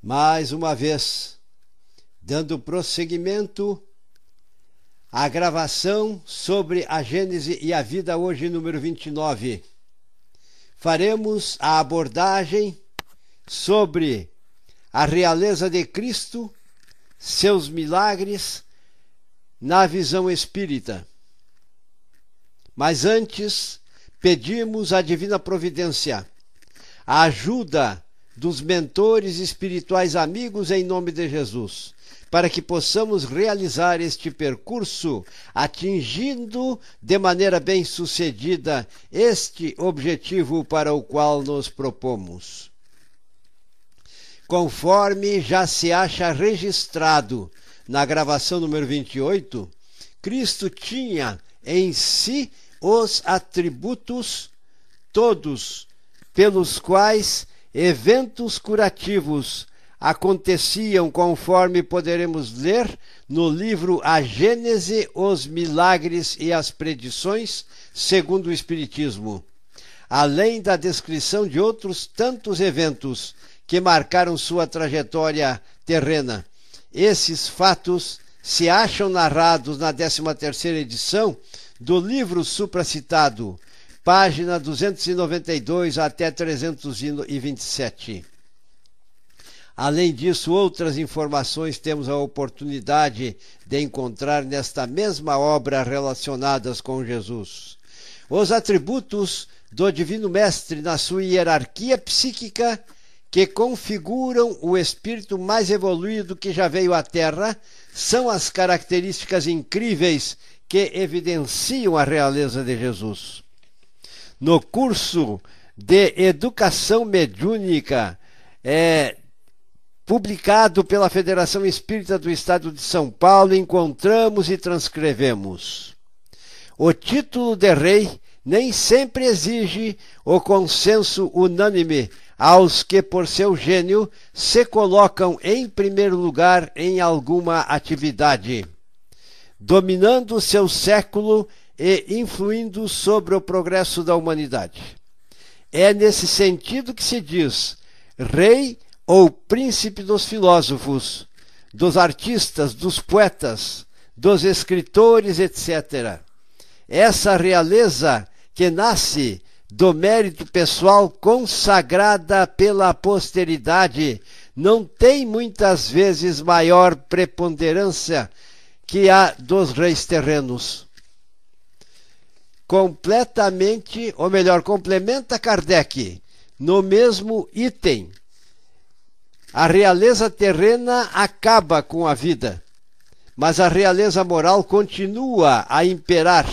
mais uma vez, dando prosseguimento à gravação sobre a Gênese e a vida, hoje número 29. Faremos a abordagem sobre a realeza de Cristo, seus milagres, na visão espírita. Mas antes, pedimos à Divina Providência a ajuda dos mentores espirituais amigos em nome de Jesus, para que possamos realizar este percurso, atingindo de maneira bem-sucedida este objetivo para o qual nos propomos. Conforme já se acha registrado na gravação número 28, Cristo tinha em si os atributos todos pelos quais eventos curativos aconteciam, conforme poderemos ler no livro A Gênese, os Milagres e as Predições, segundo o Espiritismo, além da descrição de outros tantos eventos que marcaram sua trajetória terrena. Esses fatos se acham narrados na 13ª edição do livro supracitado, página 292 até 327. Além disso, outras informações temos a oportunidade de encontrar nesta mesma obra relacionadas com Jesus. Os atributos do Divino Mestre na sua hierarquia psíquica, que configuram o espírito mais evoluído que já veio à Terra, são as características incríveis que evidenciam a realeza de Jesus. No curso de Educação Mediúnica, publicado pela Federação Espírita do Estado de São Paulo, encontramos e transcrevemos: o título de rei nem sempre exige o consenso unânime aos que, por seu gênio, se colocam em primeiro lugar em alguma atividade, dominando seu século e influindo sobre o progresso da humanidade. É nesse sentido que se diz rei ou príncipe dos filósofos, dos artistas, dos poetas, dos escritores, etc. Essa realeza que nasce do mérito pessoal consagrada pela posteridade não tem muitas vezes maior preponderância que a dos reis terrenos. Complementa Kardec no mesmo item. A realeza terrena acaba com a vida, mas a realeza moral continua a imperar,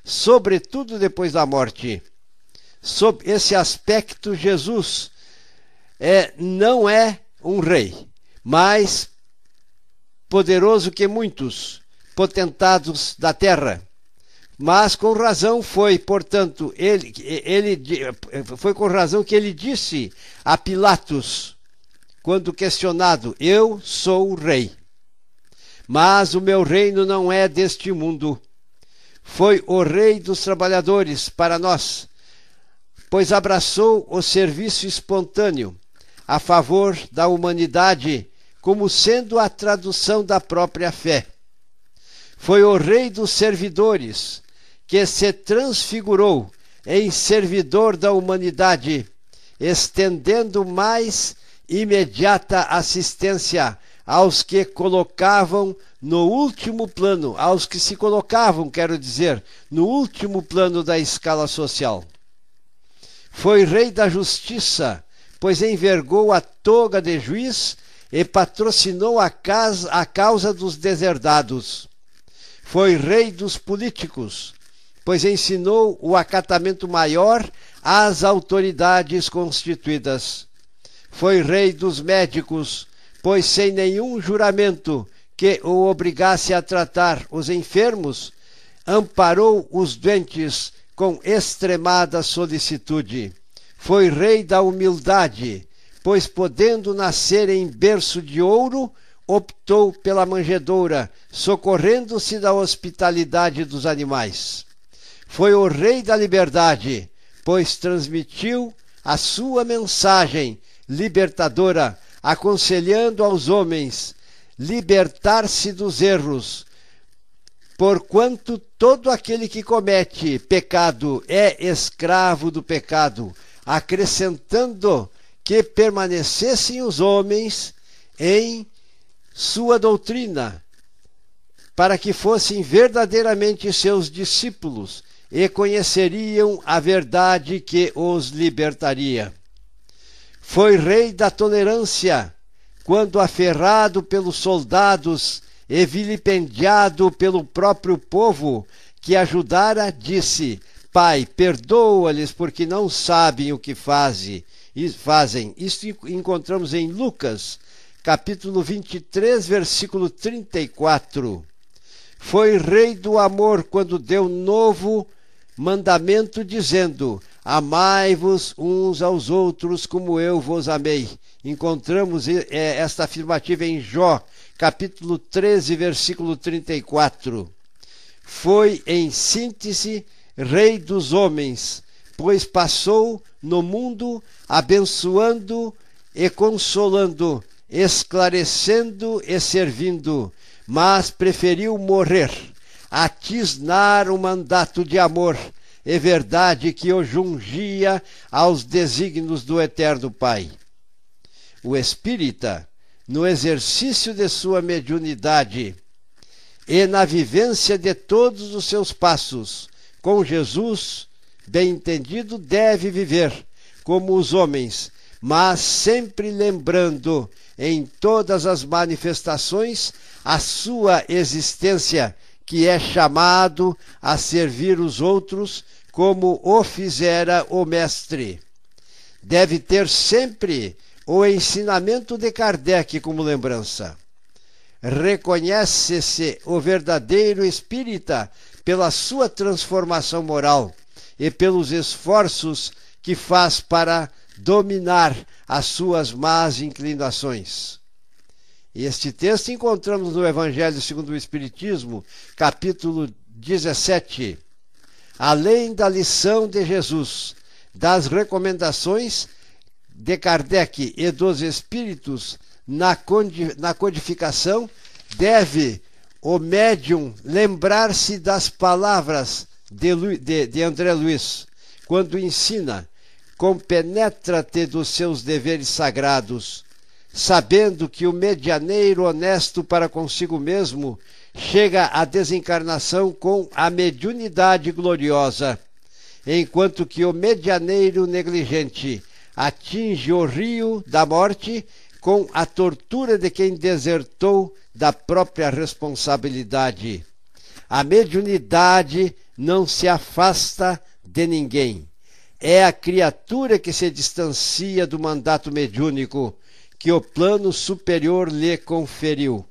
sobretudo depois da morte. Sob esse aspecto, Jesus não é um rei, mais poderoso que muitos potentados da terra. Mas com razão foi, portanto, foi com razão que ele disse a Pilatos, quando questionado: eu sou o rei, mas o meu reino não é deste mundo. Foi o rei dos trabalhadores para nós, pois abraçou o serviço espontâneo a favor da humanidade como sendo a tradução da própria fé. Foi o rei dos servidores que se transfigurou em servidor da humanidade, estendendo mais imediata assistência aos que colocavam no último plano, aos que se colocavam, quero dizer, no último plano da escala social. Foi rei da justiça, pois envergou a toga de juiz e patrocinou a causa dos deserdados. Foi rei dos políticos, pois ensinou o acatamento maior às autoridades constituídas. Foi rei dos médicos, pois sem nenhum juramento que o obrigasse a tratar os enfermos, amparou os doentes com extremada solicitude. Foi rei da humildade, pois podendo nascer em berço de ouro, optou pela manjedoura, socorrendo-se da hospitalidade dos animais. Foi o rei da liberdade, pois transmitiu a sua mensagem libertadora aconselhando aos homens libertar-se dos erros, porquanto todo aquele que comete pecado é escravo do pecado, acrescentando que permanecessem os homens em sua doutrina, para que fossem verdadeiramente seus discípulos e conheceriam a verdade que os libertaria. Foi rei da tolerância, quando aferrado pelos soldados e vilipendiado pelo próprio povo que ajudara, disse: Pai, perdoa-lhes, porque não sabem o que fazem. Isso encontramos em Lucas, capítulo 23, versículo 34. Foi rei do amor quando deu novo mandamento, dizendo: amai-vos uns aos outros como eu vos amei. Encontramos esta afirmativa em Jó, capítulo 13, versículo 34. Foi, em síntese, rei dos homens, pois passou no mundo abençoando e consolando, esclarecendo e servindo, mas preferiu morrer a tisnar o mandato de amor e verdade que o jungia aos desígnios do Eterno Pai. O espírita, no exercício de sua mediunidade e na vivência de todos os seus passos com Jesus, bem entendido, deve viver como os homens, mas sempre lembrando em todas as manifestações a sua existência, que é chamado a servir os outros como o fizera o Mestre. Deve ter sempre o ensinamento de Kardec como lembrança. Reconhece-se o verdadeiro espírita pela sua transformação moral e pelos esforços que faz para dominar as suas más inclinações. Este texto encontramos no Evangelho segundo o Espiritismo, capítulo 17. Além da lição de Jesus, das recomendações de Kardec e dos Espíritos na codificação, deve o médium lembrar-se das palavras de André Luiz, quando ensina: compenetra-te dos seus deveres sagrados, sabendo que o medianeiro honesto para consigo mesmo chega à desencarnação com a mediunidade gloriosa, enquanto que o medianeiro negligente atinge o rio da morte com a tortura de quem desertou da própria responsabilidade. A mediunidade não se afasta de ninguém. É a criatura que se distancia do mandato mediúnico que o plano superior lhe conferiu.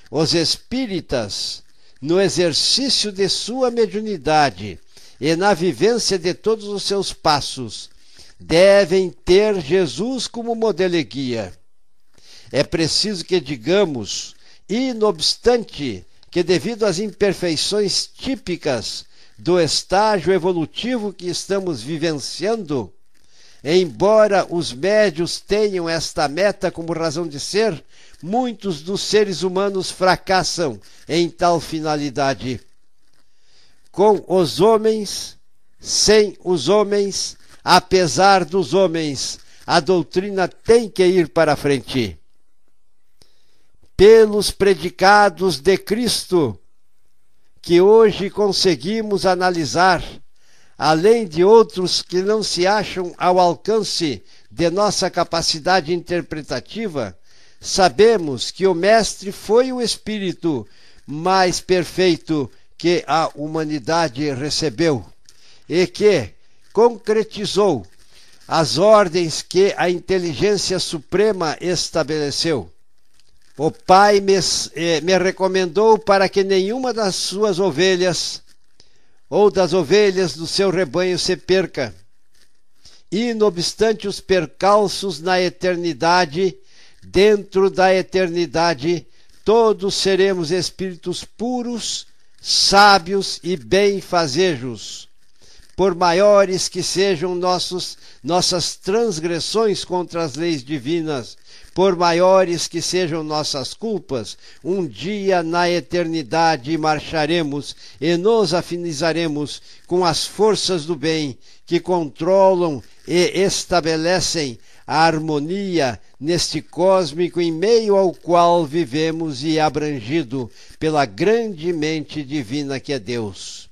Os espíritas, no exercício de sua mediunidade e na vivência de todos os seus passos, devem ter Jesus como modelo e guia. É preciso que digamos, e não obstante que, devido às imperfeições típicas do estágio evolutivo que estamos vivenciando, embora os médios tenham esta meta como razão de ser, muitos dos seres humanos fracassam em tal finalidade. Com os homens, sem os homens, apesar dos homens, a doutrina tem que ir para a frente. Pelos predicados de Cristo, que hoje conseguimos analisar, além de outros que não se acham ao alcance de nossa capacidade interpretativa, sabemos que o Mestre foi o Espírito mais perfeito que a humanidade recebeu e que concretizou as ordens que a inteligência suprema estabeleceu. O Pai me recomendou para que nenhuma das suas ovelhas ou das ovelhas do seu rebanho se perca. E, não obstante os percalços na eternidade, dentro da eternidade, todos seremos espíritos puros, sábios e benfazejos, por maiores que sejam nossas transgressões contra as leis divinas, por maiores que sejam nossas culpas, um dia na eternidade marcharemos e nos afinizaremos com as forças do bem que controlam e estabelecem a harmonia neste cósmico em meio ao qual vivemos e abrangido pela grande mente divina que é Deus.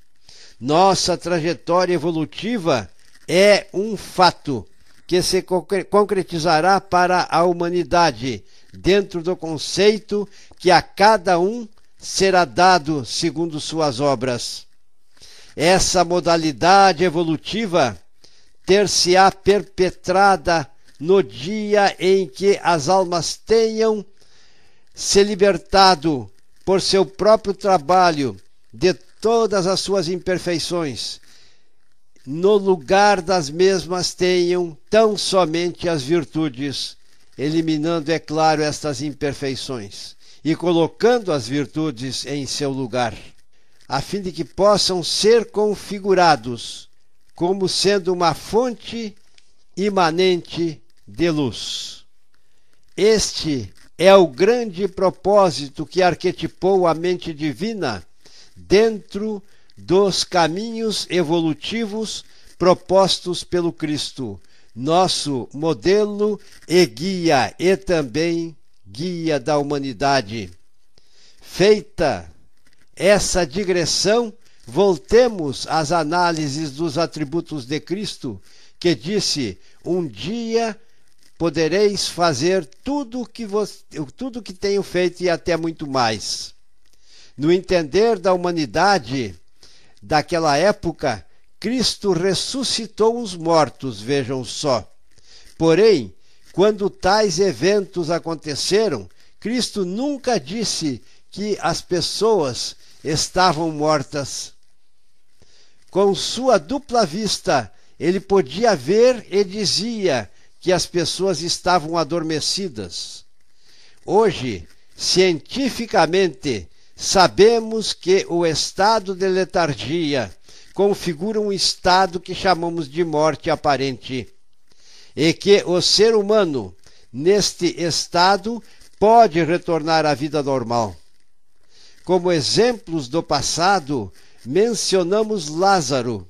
Nossa trajetória evolutiva é um fato que se concretizará para a humanidade dentro do conceito que a cada um será dado segundo suas obras. Essa modalidade evolutiva ter-se-á perpetrada no dia em que as almas tenham se libertado por seu próprio trabalho de todas as suas imperfeições. No lugar das mesmas tenham tão somente as virtudes, eliminando, é claro, estas imperfeições e colocando as virtudes em seu lugar, a fim de que possam ser configurados como sendo uma fonte imanente de luz. Este é o grande propósito que arquetipou a mente divina dentro dos caminhos evolutivos propostos pelo Cristo, nosso modelo e guia, e também guia da humanidade. Feita essa digressão, voltemos às análises dos atributos de Cristo, que disse: um dia podereis fazer tudo que tenho feito e até muito mais. No entender da humanidade daquela época, Cristo ressuscitou os mortos, vejam só. Porém, quando tais eventos aconteceram, Cristo nunca disse que as pessoas estavam mortas. Com sua dupla vista, ele podia ver e dizia que as pessoas estavam adormecidas. Hoje, cientificamente, sabemos que o estado de letargia configura um estado que chamamos de morte aparente, e que o ser humano, neste estado, pode retornar à vida normal. Como exemplos do passado, mencionamos Lázaro,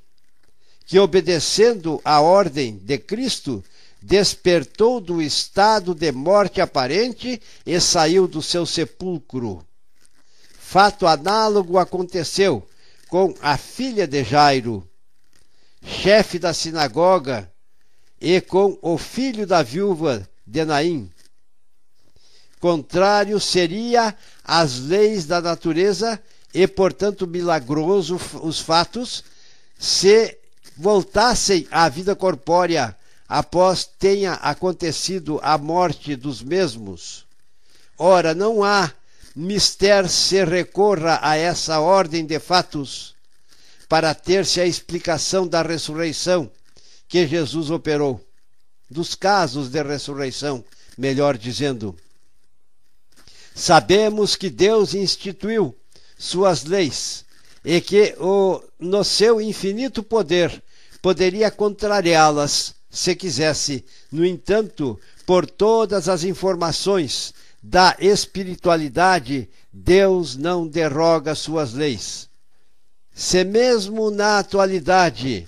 que, obedecendo à ordem de Cristo, despertou do estado de morte aparente e saiu do seu sepulcro. Fato análogo aconteceu com a filha de Jairo, chefe da sinagoga, e com o filho da viúva de Naim. Contrário seria às leis da natureza e, portanto, milagroso os fatos se voltassem à vida corpórea após tenha acontecido a morte dos mesmos. Ora, não há mister se recorra a essa ordem de fatos para ter-se a explicação da ressurreição que Jesus operou, dos casos de ressurreição, melhor dizendo. Sabemos que Deus instituiu suas leis e que no seu infinito poder poderia contrariá-las se quisesse. No entanto, por todas as informações da espiritualidade, Deus não derroga suas leis. Se mesmo na atualidade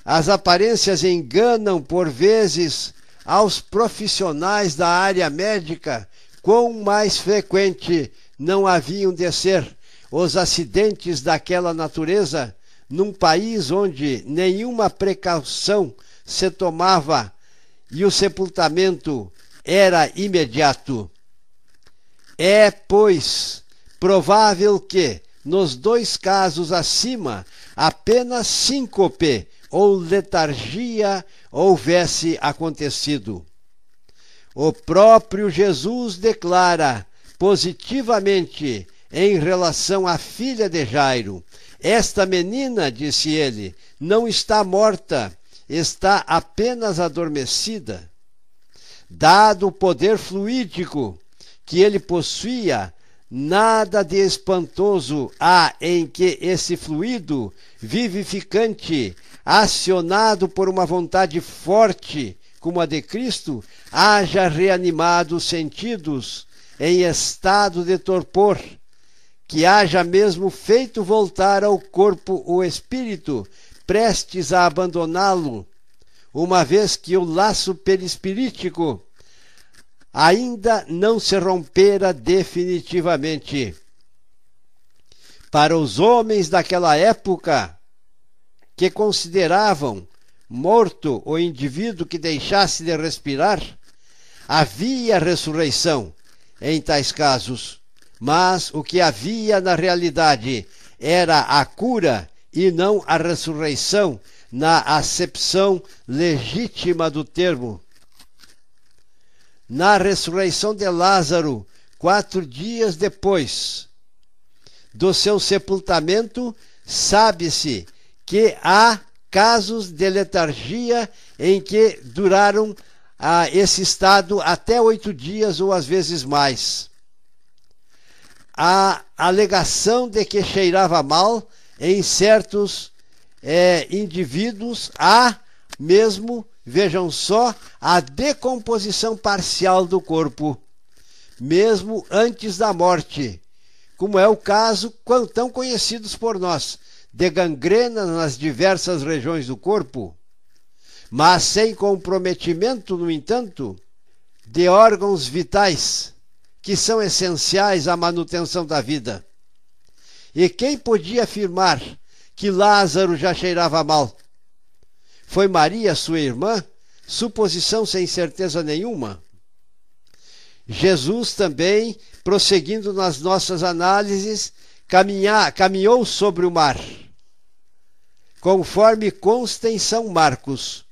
as aparências enganam por vezes aos profissionais da área médica, quão mais frequente não haviam de ser os acidentes daquela natureza num país onde nenhuma precaução se tomava e o sepultamento era imediato. É, pois, provável que, nos dois casos acima, apenas síncope ou letargia houvesse acontecido. O próprio Jesus declara positivamente em relação à filha de Jairo: esta menina, disse ele, não está morta, está apenas adormecida. Dado o poder fluídico que ele possuía, nada de espantoso há em que esse fluido vivificante acionado por uma vontade forte, como a de Cristo, haja reanimado os sentidos em estado de torpor, que haja mesmo feito voltar ao corpo o espírito, prestes a abandoná-lo, uma vez que o laço perispirítico ainda não se rompera definitivamente. Para os homens daquela época, que consideravam morto o indivíduo que deixasse de respirar, havia ressurreição em tais casos, mas o que havia na realidade era a cura e não a ressurreição na acepção legítima do termo. Na ressurreição de Lázaro, 4 dias depois do seu sepultamento, sabe-se que há casos de letargia em que duraram esse estado até 8 dias ou às vezes mais. A alegação de que cheirava mal em certos indivíduos, há mesmo, vejam só, a decomposição parcial do corpo, mesmo antes da morte, como é o caso tão conhecidos por nós, de gangrena nas diversas regiões do corpo, mas sem comprometimento, no entanto, de órgãos vitais que são essenciais à manutenção da vida. E quem podia afirmar que Lázaro já cheirava mal? Foi Maria, sua irmã? Suposição sem certeza nenhuma. Jesus também, prosseguindo nas nossas análises, caminhou sobre o mar, conforme consta em São Marcos,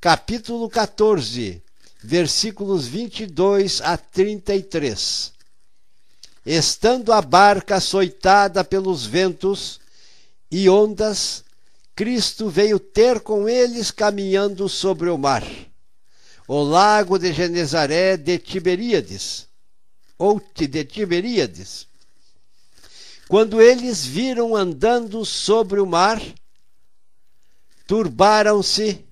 capítulo 14, versículos 22 a 33. Estando a barca açoitada pelos ventos e ondas, Cristo veio ter com eles caminhando sobre o mar, o lago de Genezaré de Tiberíades, Quando eles viram andando sobre o mar, turbaram-se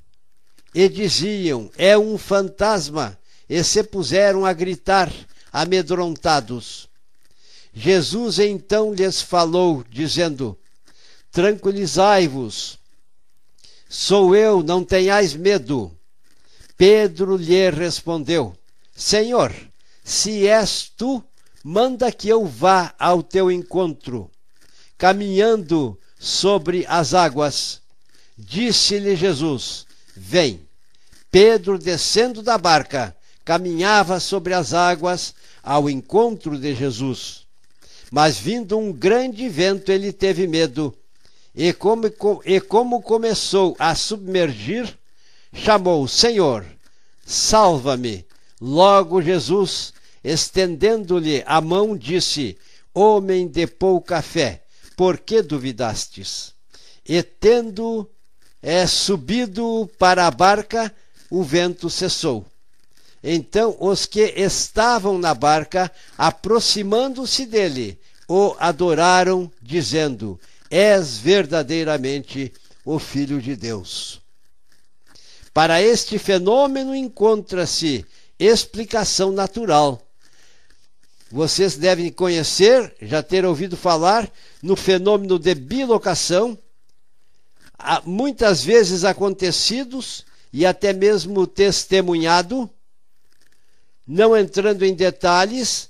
e diziam: é um fantasma, e se puseram a gritar, amedrontados. Jesus então lhes falou, dizendo: tranquilizai-vos, sou eu, não tenhais medo. Pedro lhe respondeu: Senhor, se és tu, manda que eu vá ao teu encontro, caminhando sobre as águas. Disse-lhe Jesus: vem. Pedro, descendo da barca, caminhava sobre as águas ao encontro de Jesus. Mas vindo um grande vento, ele teve medo, e como começou a submergir, chamou: Senhor, salva-me. Logo Jesus, estendendo-lhe a mão, disse: homem de pouca fé, por que duvidastes? E tendo subido para a barca, o vento cessou. Então os que estavam na barca, aproximando-se dele, o adoraram, dizendo: és verdadeiramente o Filho de Deus. Para este fenômeno encontra-se explicação natural. Vocês devem conhecer, já ter ouvido falar, no fenômeno de bilocação, muitas vezes acontecidos e até mesmo testemunhado. Não entrando em detalhes,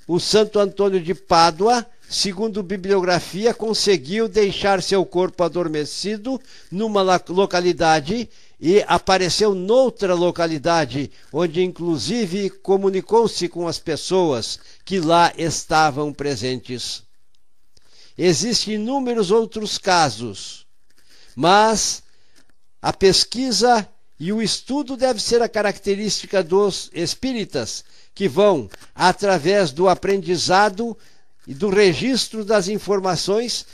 o Santo Antônio de Pádua, segundo bibliografia, conseguiu deixar seu corpo adormecido numa localidade e apareceu noutra localidade, onde inclusive comunicou-se com as pessoas que lá estavam presentes. Existem inúmeros outros casos, mas a pesquisa e o estudo deve ser a característica dos espíritas, que vão, através do aprendizado e do registro das informações,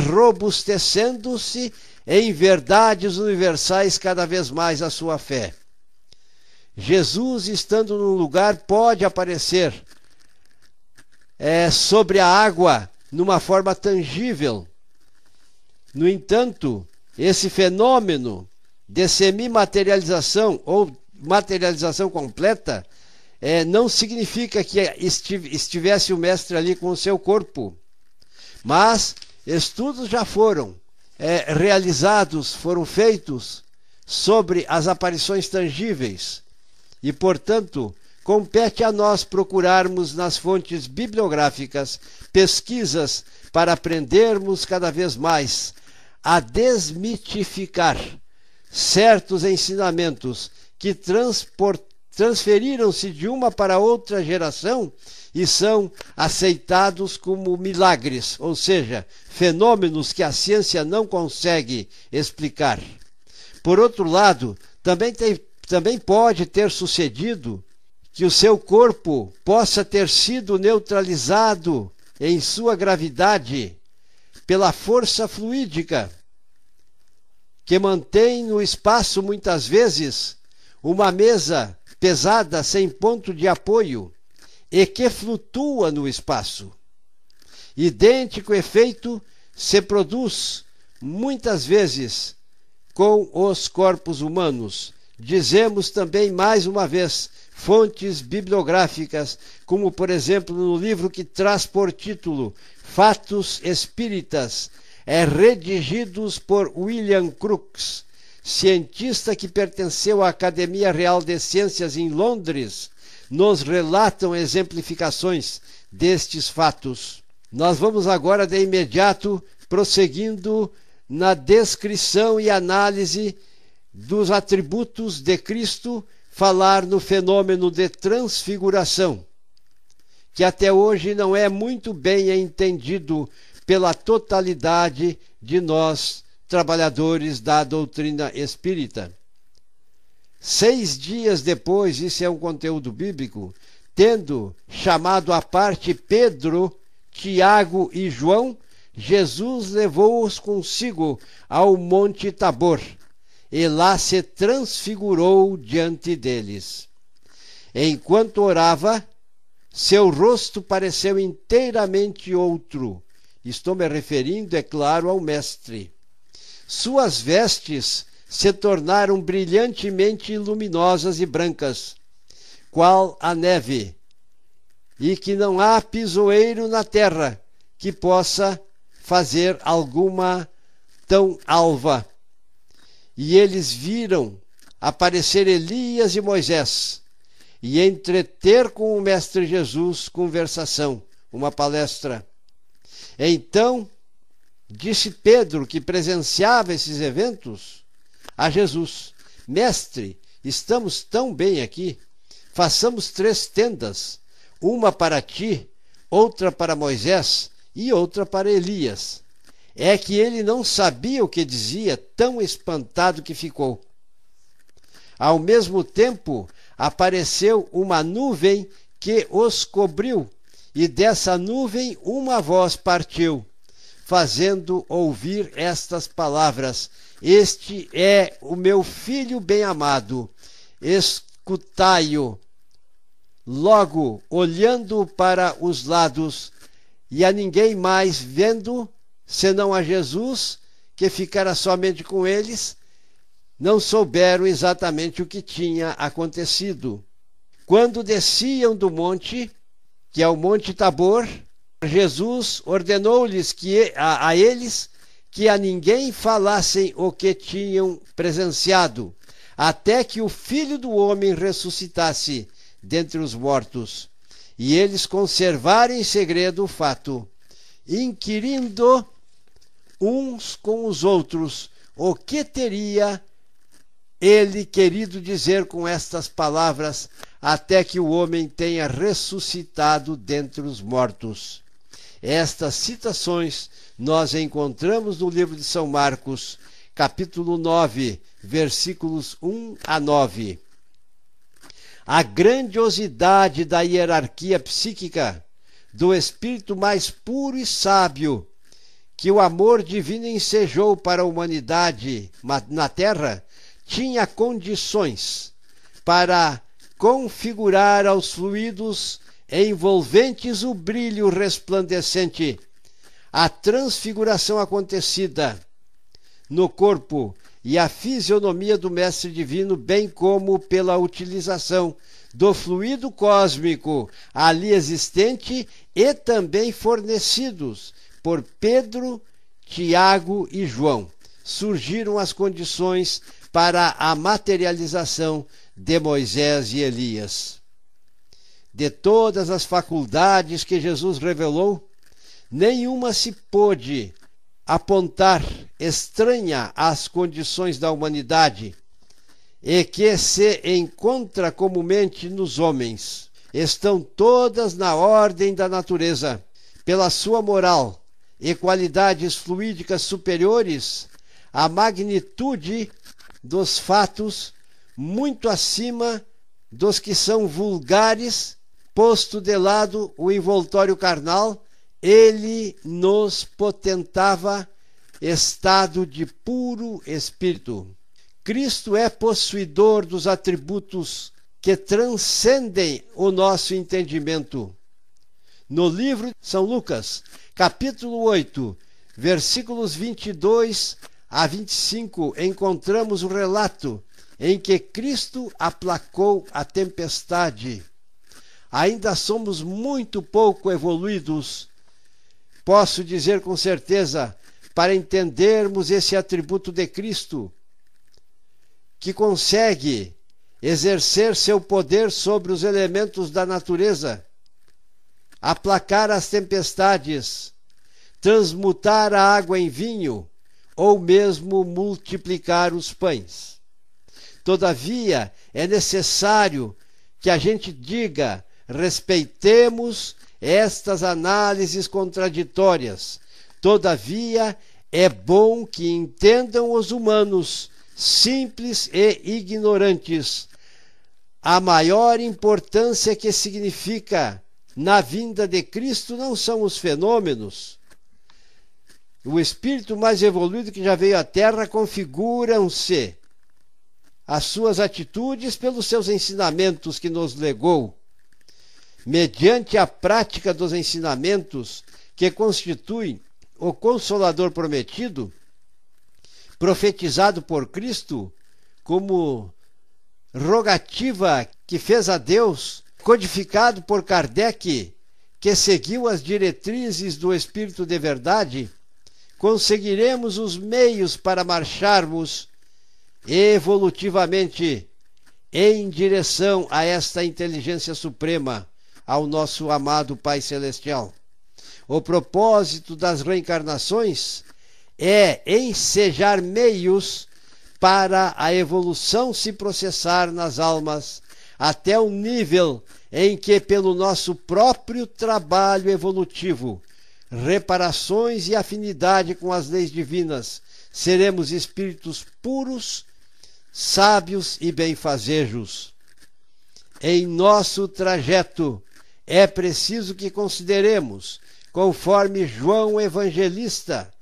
robustecendo-se em verdades universais cada vez mais a sua fé. Jesus, estando num lugar, pode aparecer sobre a água numa forma tangível. No entanto, esse fenômeno de semimaterialização ou materialização completa não significa que estivesse o mestre ali com o seu corpo, mas estudos já foram realizados, foram feitos sobre as aparições tangíveis e, portanto, compete a nós procurarmos nas fontes bibliográficas pesquisas para aprendermos cada vez mais a desmitificar certos ensinamentos que transferiram-se de uma para outra geração e são aceitados como milagres, ou seja, fenômenos que a ciência não consegue explicar. Por outro lado, também pode ter sucedido que o seu corpo possa ter sido neutralizado em sua gravidade pela força fluídica, que mantém no espaço, muitas vezes, uma mesa pesada sem ponto de apoio e que flutua no espaço. Idêntico efeito se produz, muitas vezes, com os corpos humanos. Dizemos também, mais uma vez, fontes bibliográficas, como, por exemplo, no livro que traz por título Fatos Espíritas, redigidos por William Crookes, cientista que pertenceu à Academia Real de Ciências em Londres, nos relatam exemplificações destes fatos. Nós vamos agora, de imediato, prosseguindo na descrição e análise dos atributos de Cristo, falar no fenômeno de transfiguração, que até hoje não é muito bem entendido pela totalidade de nós, trabalhadores da doutrina espírita. 6 dias depois, isso é um conteúdo bíblico, tendo chamado à parte Pedro, Tiago e João, Jesus levou-os consigo ao Monte Tabor, e lá se transfigurou diante deles. Enquanto orava, seu rosto pareceu inteiramente outro. Estou me referindo, é claro, ao Mestre. Suas vestes se tornaram brilhantemente luminosas e brancas, qual a neve, e que não há pisoeiro na terra que possa fazer alguma tão alva. E eles viram aparecer Elias e Moisés e entreter com o Mestre Jesus conversação, uma palestra. Então disse Pedro, que presenciava esses eventos, a Jesus: Mestre, estamos tão bem aqui, façamos 3 tendas, uma para ti, outra para Moisés e outra para Elias. É que ele não sabia o que dizia, tão espantado que ficou. Ao mesmo tempo, apareceu uma nuvem que os cobriu, e dessa nuvem uma voz partiu, fazendo ouvir estas palavras: Este é o meu filho bem-amado, escutai-o. Logo, olhando para os lados, e a ninguém mais vendo, senão a Jesus, que ficara somente com eles, não souberam exatamente o que tinha acontecido. Quando desciam do monte, que é o Monte Tabor, Jesus ordenou-lhes a eles que a ninguém falassem o que tinham presenciado, até que o Filho do Homem ressuscitasse dentre os mortos. E eles conservaram em segredo o fato, inquirindo uns com os outros o que teria ele querido dizer com estas palavras, até que o homem tenha ressuscitado dentre os mortos. Estas citações nós encontramos no livro de São Marcos, capítulo 9, versículos 1 a 9. A grandiosidade da hierarquia psíquica do espírito mais puro e sábio que o amor divino ensejou para a humanidade na Terra tinha condições para configurar aos fluidos envolventes o brilho resplandecente, a transfiguração acontecida no corpo e a fisionomia do Mestre Divino, bem como pela utilização do fluido cósmico ali existente e também fornecidos por Pedro, Tiago e João. Surgiram as condições para a materialização de Moisés e Elias. De todas as faculdades que Jesus revelou, nenhuma se pôde apontar estranha às condições da humanidade e que se encontra comumente nos homens. Estão todas na ordem da natureza, pela sua moral e qualidades fluídicas superiores, a magnitude dos fatos muito acima dos que são vulgares. Posto de lado o envoltório carnal, ele nos potentava estado de puro espírito. Cristo é possuidor dos atributos que transcendem o nosso entendimento. No livro de São Lucas, capítulo 8, versículos 22 a 25, encontramos o relato em que Cristo aplacou a tempestade. Ainda somos muito pouco evoluídos, posso dizer com certeza, para entendermos esse atributo de Cristo, que consegue exercer seu poder sobre os elementos da natureza, aplacar as tempestades, transmutar a água em vinho, ou mesmo multiplicar os pães. Todavia, é necessário que a gente diga: respeitemos estas análises contraditórias. Todavia, é bom que entendam os humanos, simples e ignorantes, a maior importância que significa na vinda de Cristo não são os fenômenos. O espírito mais evoluído que já veio à Terra configuram-se as suas atitudes pelos seus ensinamentos que nos legou. Mediante a prática dos ensinamentos que constituem o Consolador prometido, profetizado por Cristo como rogativa que fez a Deus, codificado por Kardec, que seguiu as diretrizes do Espírito de Verdade, conseguiremos os meios para marcharmos evolutivamente em direção a esta inteligência suprema, ao nosso amado Pai Celestial. O propósito das reencarnações é ensejar meios para a evolução se processar nas almas, até o nível em que, pelo nosso próprio trabalho evolutivo, reparações e afinidade com as leis divinas, seremos espíritos puros, sábios e benfazejos. Em nosso trajeto, é preciso que consideremos, conforme João Evangelista,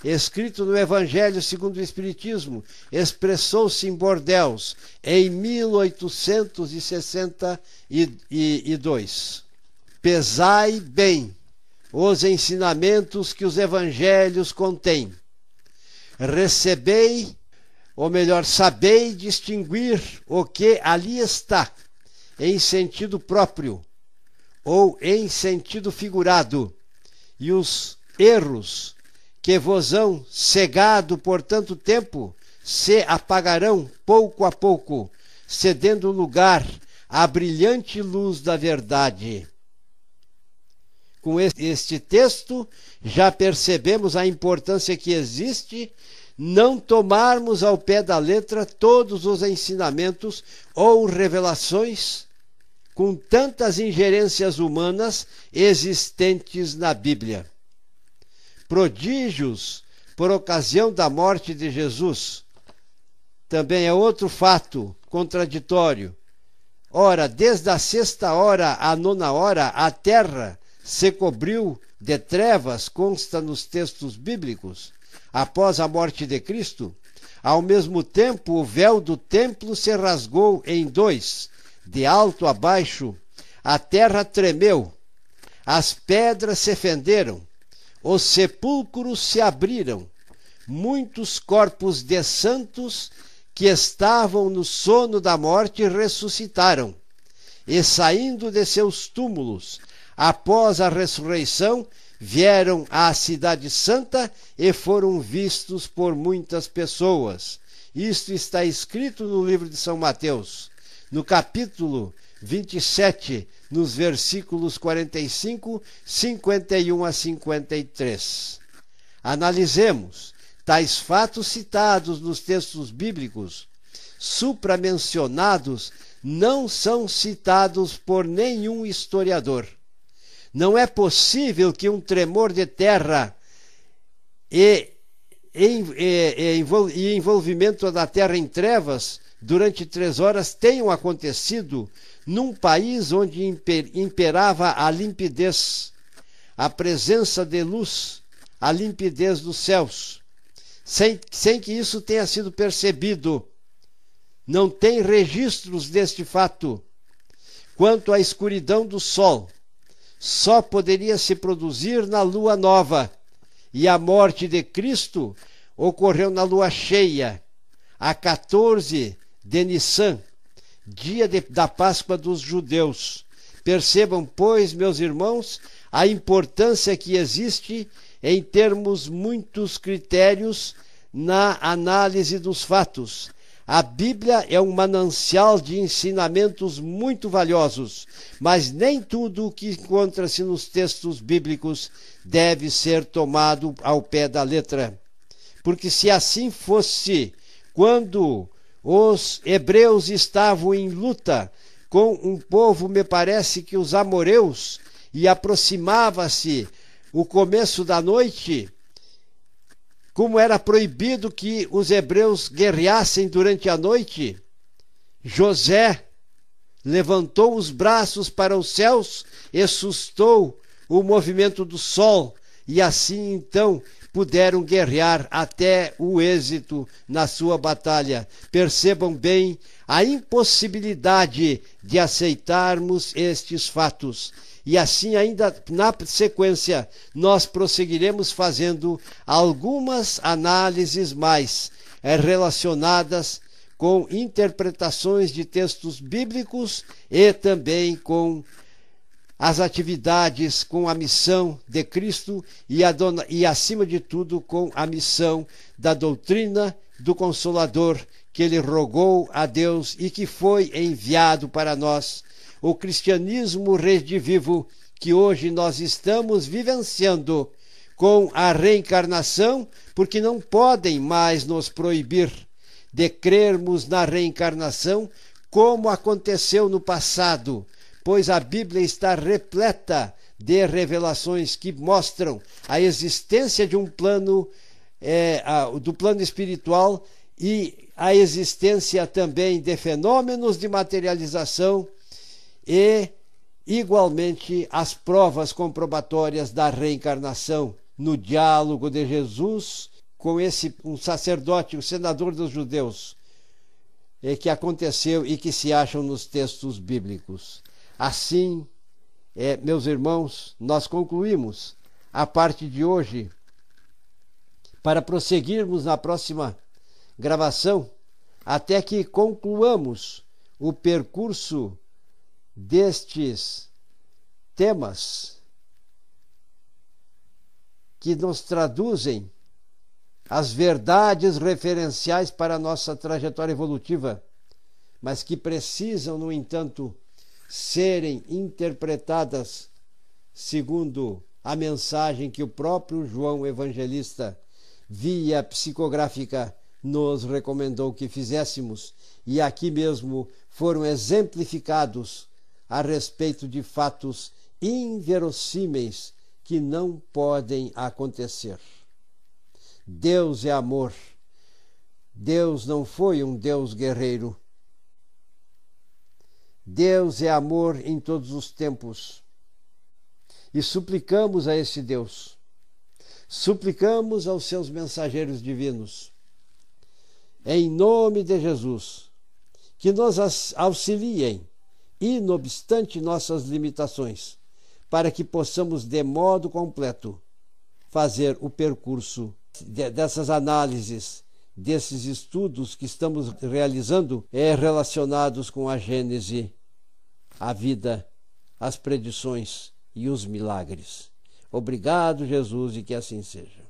escrito no Evangelho segundo o Espiritismo, expressou-se em Bordeaux em 1862. Pesai bem os ensinamentos que os Evangelhos contêm. Recebei, ou melhor, sabei distinguir o que ali está, em sentido próprio ou em sentido figurado, e os erros que vos hão cegado por tanto tempo se apagarão pouco a pouco, cedendo lugar à brilhante luz da verdade. Com este texto, já percebemos a importância que existe não tomarmos ao pé da letra todos os ensinamentos ou revelações com tantas ingerências humanas existentes na Bíblia. Prodígios por ocasião da morte de Jesus também é outro fato contraditório. Ora, desde a 6ª hora à 9ª hora, a terra se cobriu de trevas, consta nos textos bíblicos, após a morte de Cristo. Ao mesmo tempo, o véu do templo se rasgou em dois, de alto a baixo, a terra tremeu, as pedras se fenderam, os sepulcros se abriram, muitos corpos de santos que estavam no sono da morte ressuscitaram, e saindo de seus túmulos, após a ressurreição, vieram à cidade santa e foram vistos por muitas pessoas. Isto está escrito no livro de São Mateus, no capítulo 27, nos versículos 45, 51 a 53. Analisemos. Tais fatos citados nos textos bíblicos, supramencionados, não são citados por nenhum historiador. Não é possível que um tremor de terra e envolvimento da terra em trevas durante 3 horas tenham acontecido num país onde imperava a limpidez, a presença de luz, a limpidez dos céus, sem que isso tenha sido percebido. Não tem registros deste fato. Quanto à escuridão do sol, só poderia se produzir na lua nova, e a morte de Cristo ocorreu na lua cheia, a 14 de Nissan, dia da Páscoa dos judeus. Percebam, pois, meus irmãos, a importância que existe em termos muitos critérios na análise dos fatos. A Bíblia é um manancial de ensinamentos muito valiosos, mas nem tudo o que encontra-se nos textos bíblicos deve ser tomado ao pé da letra. Porque se assim fosse, quando os hebreus estavam em luta com um povo, me parece que os amoreus, e aproximava-se o começo da noite, como era proibido que os hebreus guerreassem durante a noite, José levantou os braços para os céus e sustou o movimento do sol, e assim então puderam guerrear até o êxito na sua batalha. Percebam bem a impossibilidade de aceitarmos estes fatos. E assim, ainda na sequência, nós prosseguiremos fazendo algumas análises mais relacionadas com interpretações de textos bíblicos e também com as atividades, com a missão de Cristo e acima de tudo, com a missão da doutrina do Consolador, que ele rogou a Deus e que foi enviado para nós. O cristianismo redivivo que hoje nós estamos vivenciando com a reencarnação, porque não podem mais nos proibir de crermos na reencarnação como aconteceu no passado, pois a Bíblia está repleta de revelações que mostram a existência de um plano, do plano espiritual, e a existência também de fenômenos de materialização e, igualmente, as provas comprobatórias da reencarnação no diálogo de Jesus com um sacerdote, o senador dos judeus, que aconteceu e que se acham nos textos bíblicos. Assim, meus irmãos, nós concluímos a parte de hoje para prosseguirmos na próxima gravação até que concluamos o percurso destes temas que nos traduzem as verdades referenciais para a nossa trajetória evolutiva, mas que precisam, no entanto, serem interpretadas segundo a mensagem que o próprio João Evangelista, via psicográfica, nos recomendou que fizéssemos, e aqui mesmo foram exemplificados a respeito de fatos inverossímeis que não podem acontecer. Deus é amor. Deus não foi um Deus guerreiro. Deus é amor em todos os tempos. E suplicamos a esse Deus, suplicamos aos seus mensageiros divinos, em nome de Jesus, que nos auxiliem, e não obstante nossas limitações, para que possamos de modo completo fazer o percurso dessas análises, desses estudos que estamos realizando, relacionados com a Gênese, a vida, as predições e os milagres. Obrigado, Jesus, e que assim seja.